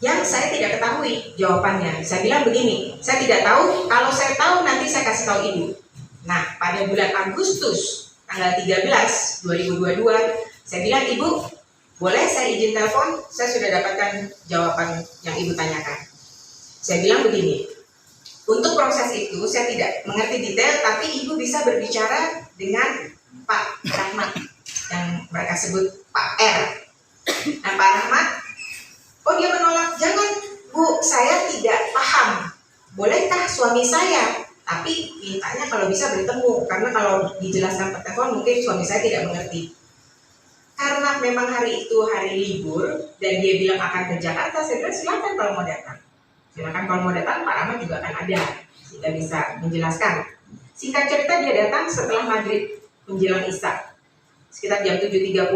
yang saya tidak ketahui jawabannya. Saya bilang begini, saya tidak tahu, kalau saya tahu nanti saya kasih tahu ibu. Nah, pada bulan Agustus tanggal 13 2022, saya bilang, ibu boleh saya izin telepon, saya sudah dapatkan jawaban yang ibu tanyakan. Saya bilang begini, untuk proses itu saya tidak mengerti detail, tapi ibu bisa berbicara dengan Pak Rahmat yang mereka sebut Pak R. Nah, Pak Rahmat, oh dia menolak, jangan Bu, saya tidak paham, bolehkah suami saya, tapi mintanya kalau bisa bertemu, karena kalau dijelaskan per telepon mungkin suami saya tidak mengerti. Karena memang hari itu hari libur dan dia bilang akan ke Jakarta, saya bilang silakan kalau mau datang. Silakan kalau mau datang, Pak Rahmat juga akan ada, sehingga bisa menjelaskan. Singkat cerita dia datang setelah maghrib menjelang Isya. Sekitar jam 7.30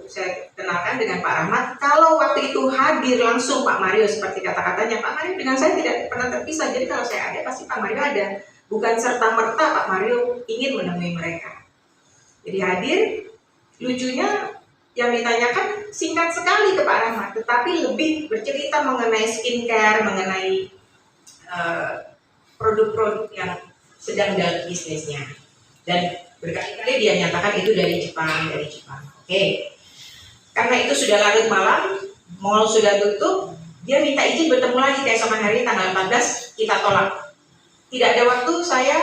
saya kenalkan dengan Pak Rahmat. Kalau waktu itu hadir langsung Pak Mario seperti kata-katanya, Pak Mario dengan saya tidak pernah terpisah. Jadi kalau saya ada pasti Pak Mario ada. Bukan serta-merta Pak Mario ingin menemui mereka. Jadi hadir, lucunya yang ditanyakan singkat sekali ke Pak Rahmat, tetapi lebih bercerita mengenai skincare, mengenai produk-produk yang sedang dalam bisnisnya. Dan berkali-kali dia nyatakan itu dari Jepang. Oke. Karena itu sudah larut malam, mall sudah tutup, dia minta izin bertemu lagi keesokan hari tanggal 14, kita tolak. Tidak ada waktu saya,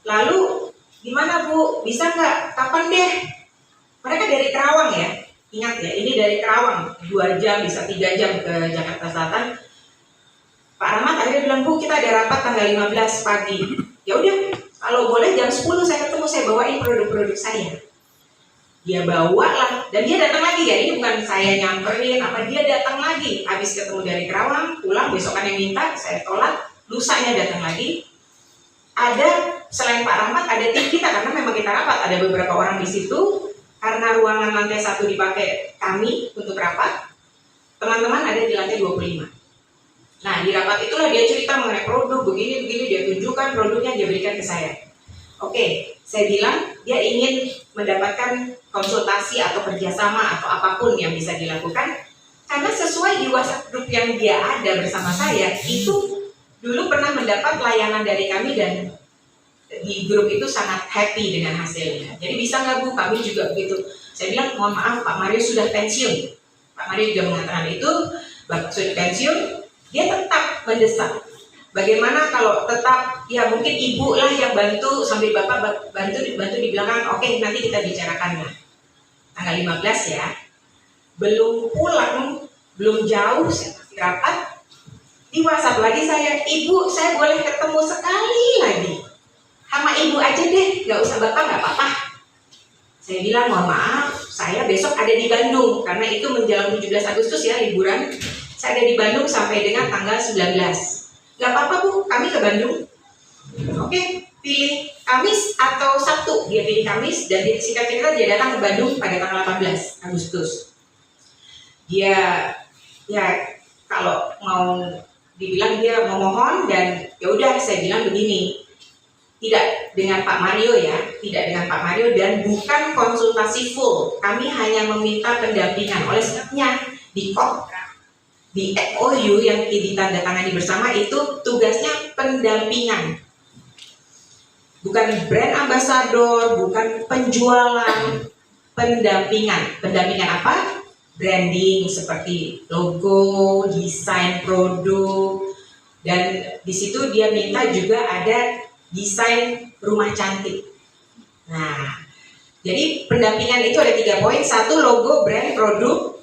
lalu gimana Bu, bisa nggak? Kapan deh? Mereka dari Kerawang ya, ingat ya, ini dari Kerawang, 2 jam, bisa 3 jam ke Jakarta Selatan. Pak Rahmat akhirnya bilang, Bu kita ada rapat tanggal 15 pagi. Ya udah, kalau boleh jam 10 saya ketemu, saya bawain produk-produk saya. Dia bawa lah, dan dia datang lagi ya, ini bukan saya nyamperin, apa dia datang lagi. Habis ketemu dari Kerawang, pulang, besokannya minta, saya tolak, lusanya datang lagi. Ada, selain Pak Rahmat, ada tim kita, karena memang kita rapat, ada beberapa orang di situ, karena ruangan lantai 1 dipakai kami untuk rapat, teman-teman ada di lantai 25. Nah, di rapat itulah dia cerita mengenai produk, begini, dia tunjukkan produknya, dia berikan ke saya. Oke, saya bilang dia ingin mendapatkan konsultasi atau kerjasama atau apapun yang bisa dilakukan, karena sesuai di WhatsApp grup yang dia ada bersama saya, itu dulu pernah mendapat layanan dari kami dan di grup itu sangat happy dengan hasilnya. Jadi bisa nggak Bu, kami juga begitu. Saya bilang, mohon maaf Pak Mario sudah pensiun. Pak Mario juga mengatakan itu, Bapak sudah pensiun. Dia tetap mendesak. Bagaimana kalau tetap, ya mungkin ibu lah yang bantu sambil bapak bantu di belakang. Oke, nanti kita bicarakan lah. Tanggal 15 ya. Belum pulang, belum jauh, saya masih rapat. Di WhatsApp lagi saya, ibu saya boleh ketemu sekali lagi. Sama ibu aja deh, nggak usah bapak nggak apa-apa. Saya bilang mohon maaf, saya besok ada di Bandung karena itu menjelang 17 Agustus ya liburan. Saya ada di Bandung sampai dengan tanggal 19. Gak apa-apa Bu, kami ke Bandung. Oke, pilih Kamis atau Sabtu. Dia pilih Kamis dan singkat cerita dia datang ke Bandung pada tanggal 18 Agustus. Dia, ya kalau mau dibilang dia memohon dan ya udah saya bilang begini, tidak dengan Pak Mario ya, tidak dengan Pak Mario dan bukan konsultasi full. Kami hanya meminta pendampingan. Oleh sebabnya di kontrak, di MOU yang ditandatangani bersama itu tugasnya pendampingan, bukan brand ambassador, bukan penjualan, pendampingan. Pendampingan apa? Branding seperti logo, desain produk, dan di situ dia minta juga ada desain rumah cantik. Nah, jadi pendampingan itu ada 3 poin. 1, logo, brand, produk.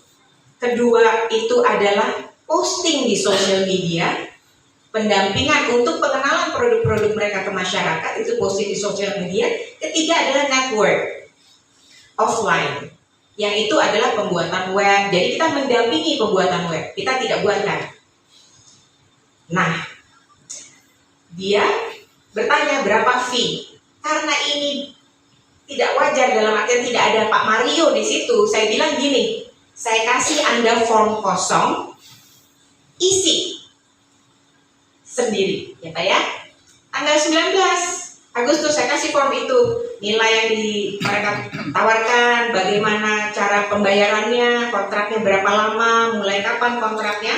Kedua itu adalah posting di sosial media, pendampingan untuk pengenalan produk-produk mereka ke masyarakat, itu posting di sosial media. Ketiga adalah network offline, yang itu adalah pembuatan web. Jadi kita mendampingi pembuatan web, kita tidak buatkan. Nah, dia bertanya berapa fee, karena ini tidak wajar dalam artian tidak ada Pak Mario di situ. Saya bilang gini, saya kasih Anda form kosong, isi sendiri, ya Pak ya. Tanggal 19 Agustus saya kasih form itu, nilai yang mereka tawarkan, bagaimana cara pembayarannya, kontraknya berapa lama, mulai kapan kontraknya.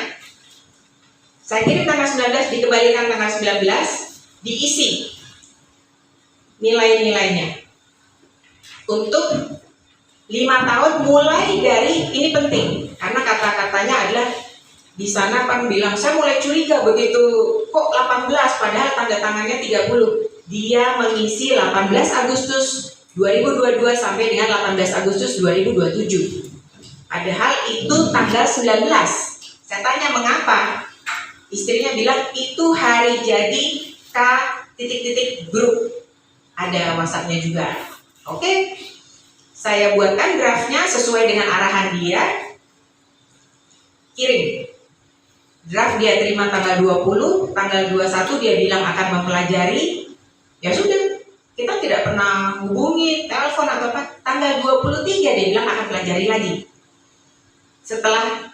Saya kirim tanggal 19, dikembalikan tanggal 19, diisi nilai-nilainya untuk 5 tahun mulai dari, ini penting karena kata-katanya adalah di sana Pan bilang saya mulai curiga begitu kok 18 padahal tanda tangannya 30. Dia mengisi 18 Agustus 2022 sampai dengan 18 Agustus 2027. Padahal itu tanggal 19. Saya tanya mengapa? Istrinya bilang itu hari jadi K titik-titik grup. Ada WhatsApp-nya juga. Oke. Saya buatkan draftnya sesuai dengan arahan dia. Kirim. Draft dia terima tanggal 20, tanggal 21 dia bilang akan mempelajari. Ya sudah, kita tidak pernah hubungi, telepon atau apa. Tanggal 23 dia bilang akan pelajari lagi. Setelah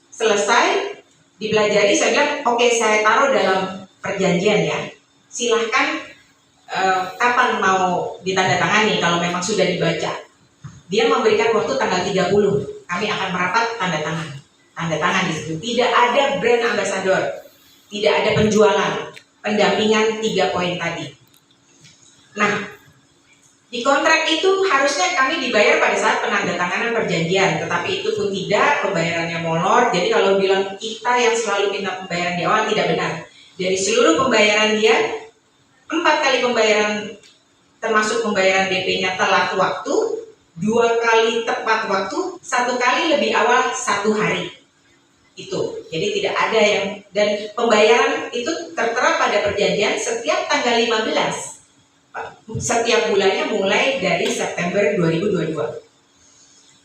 selesai dipelajari, saya bilang oke, saya taruh dalam perjanjian ya. Silahkan kapan mau ditandatangani kalau memang sudah dibaca. Dia memberikan waktu tanggal 30. Kami akan merapat tanda tangan di situ. Tidak ada brand ambassador, tidak ada penjualan, pendampingan 3 poin tadi. Nah, di kontrak itu harusnya kami dibayar pada saat penandatanganan perjanjian, tetapi itu pun tidak, pembayarannya molor. Jadi kalau bilang kita yang selalu minta pembayaran di awal, tidak benar. Dari seluruh pembayaran dia, 4 kali pembayaran termasuk pembayaran DP-nya telat waktu, 2 kali tepat waktu, 1 kali lebih awal 1 hari. Itu, jadi tidak ada yang, dan pembayaran itu tertera pada perjanjian setiap tanggal 15 setiap bulannya mulai dari September 2022.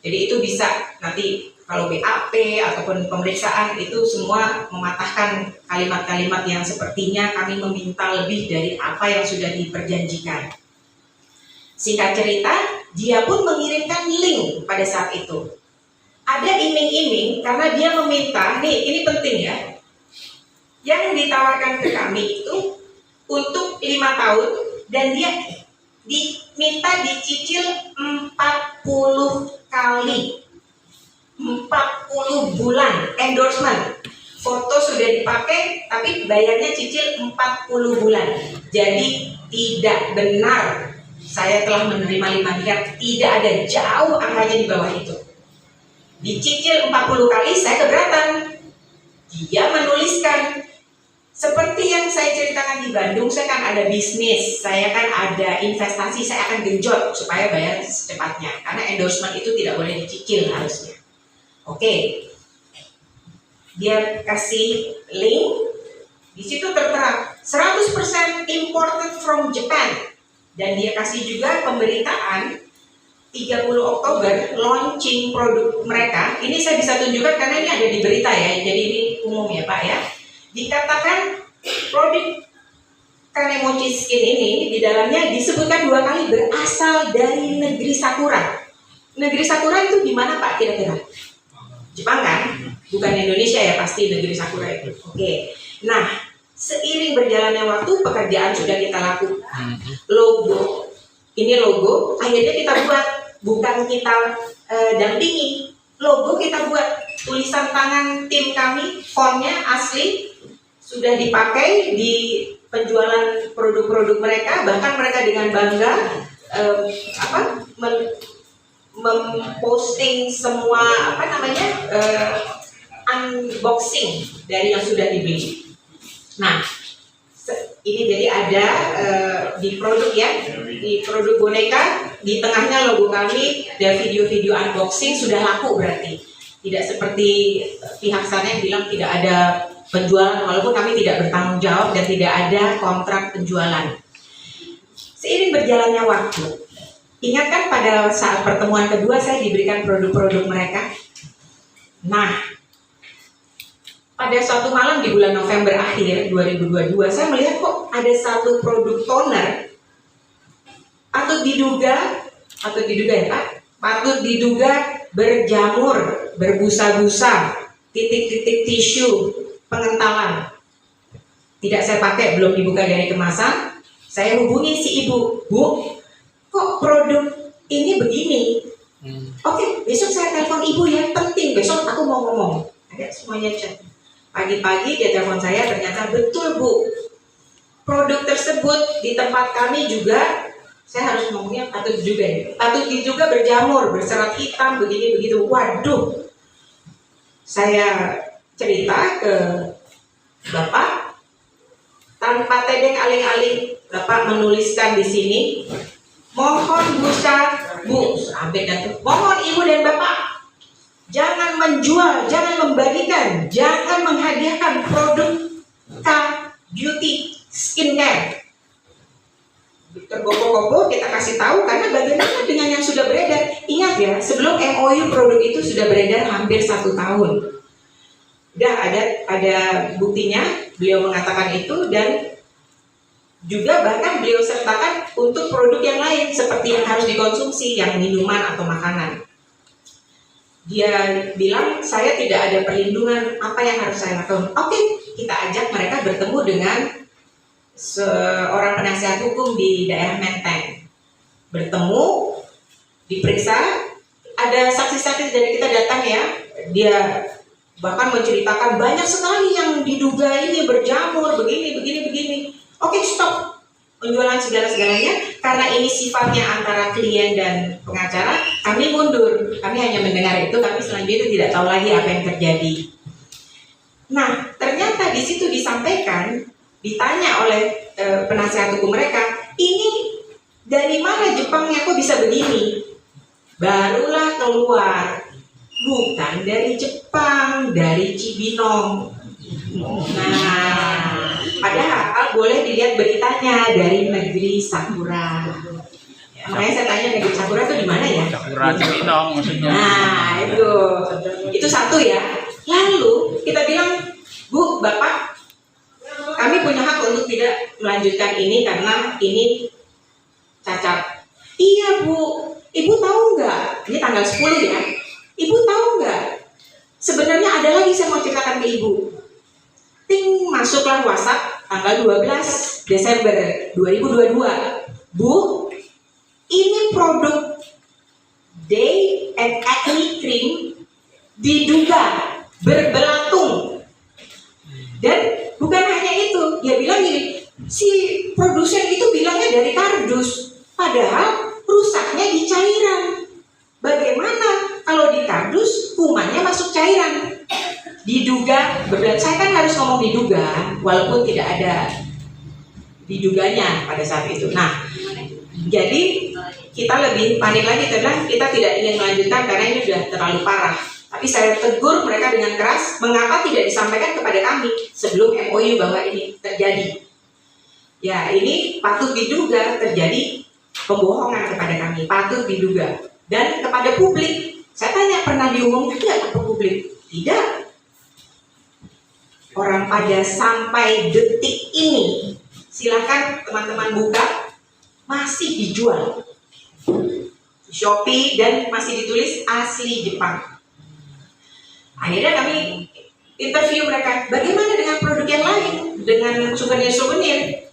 Jadi itu bisa nanti kalau BAP ataupun pemeriksaan itu semua mematahkan kalimat-kalimat yang sepertinya kami meminta lebih dari apa yang sudah diperjanjikan. Singkat cerita, dia pun mengirimkan link pada saat itu. Ada iming-iming karena dia meminta, nih ini penting ya, yang ditawarkan ke kami itu untuk 5 tahun dan dia diminta dicicil 40 kali, 40 bulan endorsement. Foto sudah dipakai tapi bayarnya cicil 40 bulan. Jadi tidak benar saya telah menerima 5 miliar, tidak ada, jauh angkanya di bawah itu. Dicicil 40 kali saya keberatan. Dia menuliskan seperti yang saya ceritakan di Bandung, saya kan ada bisnis, saya kan ada investasi, saya akan genjot supaya bayar secepatnya. Karena endorsement itu tidak boleh dicicil harusnya. Oke. Dia kasih link, di situ tertera 100% imported from Japan. Dan dia kasih juga pemberitaan 30 Oktober launching produk mereka. Ini saya bisa tunjukkan karena ini ada di berita ya, jadi ini umum ya Pak ya. Dikatakan produk Kanemochi Skin ini di dalamnya disebutkan 2 kali berasal dari negeri Sakura. Negeri Sakura itu di mana Pak kira-kira? Jepang kan? Bukan Indonesia ya, pasti negeri Sakura itu. Oke. Nah, seiring berjalannya waktu pekerjaan sudah kita lakukan. Logo, ini logo, akhirnya kita buat, bukan kita dampingi. Logo kita buat, tulisan tangan tim kami, fontnya asli, sudah dipakai di penjualan produk-produk mereka, bahkan mereka dengan bangga memposting semua unboxing dari yang sudah dibeli. Nah, ini jadi ada di produk ya, di produk boneka, di tengahnya logo kami, dan video-video unboxing sudah laku berarti. Tidak seperti pihak sana yang bilang tidak ada penjualan, walaupun kami tidak bertanggung jawab dan tidak ada kontrak penjualan. Seiring berjalannya waktu, ingat kan pada saat pertemuan kedua saya diberikan produk-produk mereka. Nah, pada suatu malam di bulan November akhir 2022, saya melihat kok ada satu produk toner patut diduga ya Pak, patut diduga berjamur, berbusa-busa, titik-titik tisu, pengentalan. Tidak saya pakai, belum dibuka dari kemasan. Saya hubungi si ibu, Bu, kok produk ini begini? Oke, besok saya telepon ibu ya, penting, besok aku mau ngomong. Ada semuanya chat. Pagi-pagi dia telepon saya, ternyata betul Bu, produk tersebut di tempat kami juga, saya harus ngomongnya patut juga ya, patut juga berjamur, berserat hitam, begini begitu. Waduh, saya cerita ke Bapak, tanpa tedeng aling-aling, Bapak menuliskan di sini, mohon Bu, sampai dan mohon Ibu dan Bapak, jangan menjual, jangan membagikan, jangan menghadiahkan produk K Beauty Skincare. Tergopoh-gopoh kita kasih tahu, karena bagaimana dengan yang sudah beredar. Ingat ya, sebelum MOU produk itu sudah beredar hampir 1 tahun. Udah ada buktinya, beliau mengatakan itu, dan juga bahkan beliau sertakan untuk produk yang lain seperti yang harus dikonsumsi, yang minuman atau makanan. Dia bilang, saya tidak ada perlindungan, apa yang harus saya lakukan? Oke, kita ajak mereka bertemu dengan seorang penasihat hukum di daerah Menteng. Bertemu, diperiksa, ada saksi-saksi dari kita datang ya, dia bahkan menceritakan banyak sekali yang diduga ini berjamur, begini. Oke, stop penjualan segala-segalanya, karena ini sifatnya antara klien dan pengacara, kami mundur, kami hanya mendengar itu, kami selanjutnya tidak tahu lagi apa yang terjadi. Nah, ternyata di situ disampaikan, ditanya oleh penasihat hukum mereka, ini dari mana Jepangnya kok bisa begini? Barulah keluar, bukan dari Jepang, dari Cibinong. Nah, padahal boleh dilihat beritanya dari negeri Sakura. Makanya saya tanya, negeri Sakura itu di mana ya? Sakura Cibinong maksudnya. Nah, itu satu ya. Lalu kita bilang, Bu, Bapak, kami punya hak untuk tidak melanjutkan ini karena ini cacat. Iya Bu, Ibu tahu nggak? Ini tanggal 10 ya. Ibu tahu nggak? Sebenarnya ada lagi saya mau ceritakan ke Ibu. Ting, masuklah WhatsApp tanggal 12 Desember 2022. Bu, ini produk Day and Acne Cream diduga berbelatung. Dan bukan hanya itu, dia bilang gini, si produsen itu bilangnya dari kardus, padahal rusaknya di cairan. Bagaimana kalau di kardus kumannya masuk cairan? Diduga berbelatung. Saya kan harus ngomong diduga, walaupun tidak ada diduganya pada saat itu. Nah, jadi kita lebih panik lagi, kita tidak ingin melanjutkan karena ini sudah terlalu parah. Tapi saya tegur mereka dengan keras, mengapa tidak disampaikan kepada kami sebelum MOU bahwa ini terjadi. Ya, ini patut diduga terjadi pembohongan kepada kami, patut diduga. Dan kepada publik, saya tanya, pernah diumumkan tidak ke publik? Tidak. Orang pada sampai detik ini, silakan teman-teman buka, masih dijual Shopee dan masih ditulis asli Jepang. Akhirnya kami interview mereka, bagaimana dengan produk yang lain, dengan souvenir-souvenir,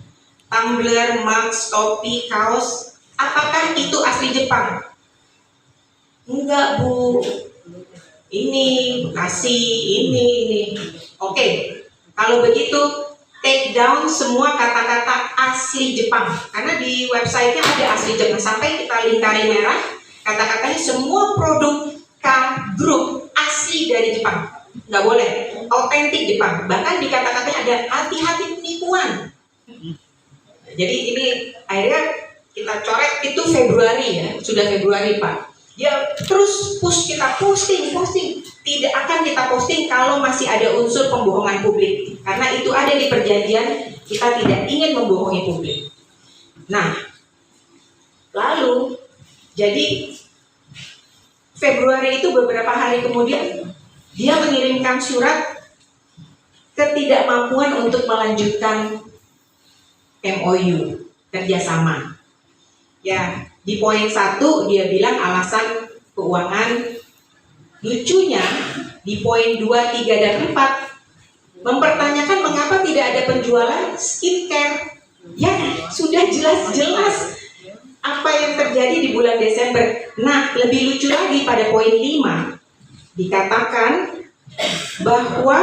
tumbler, mug, topi, kaos, apakah itu asli Jepang? Enggak Bu, ini Bekasi, ini. Oke, kalau begitu take down semua kata-kata asli Jepang, karena di websitenya ada asli Jepang, sampai kita lingkari merah, kata-katanya semua produk K Group asli dari Jepang, nggak boleh, autentik Jepang, bahkan di kata-katanya ada hati-hati penipuan. Jadi ini akhirnya kita coret, itu Februari ya, sudah Februari Pak. Ya terus kita posting, tidak akan kita posting kalau masih ada unsur pembohongan publik, karena itu ada di perjanjian, kita tidak ingin membohongi publik. Nah, lalu jadi Februari itu beberapa hari kemudian dia mengirimkan surat ketidakmampuan untuk melanjutkan MOU kerjasama. Ya, di poin 1 dia bilang alasan keuangan. Lucunya di poin 2, 3, dan 4 mempertanyakan mengapa tidak ada penjualan skincare. Ya, sudah jelas-jelas apa yang terjadi di bulan Desember. Nah, lebih lucu lagi pada poin 5 dikatakan bahwa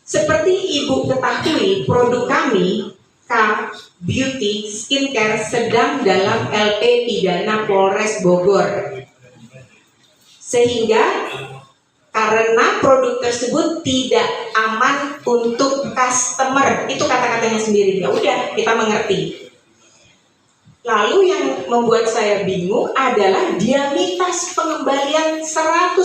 Seperti Ibu ketahui, produk kami K Beauty Skincare sedang dalam LP pidana Polres Bogor. Sehingga karena produk tersebut tidak aman untuk customer, itu kata-katanya sendiri. Ya udah, kita mengerti. Lalu yang membuat saya bingung adalah dia minta pengembalian 100%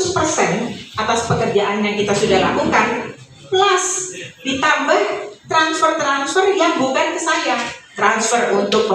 atas pekerjaan yang kita sudah lakukan, plus ditambah transfer yang bukan ke saya, transfer untuk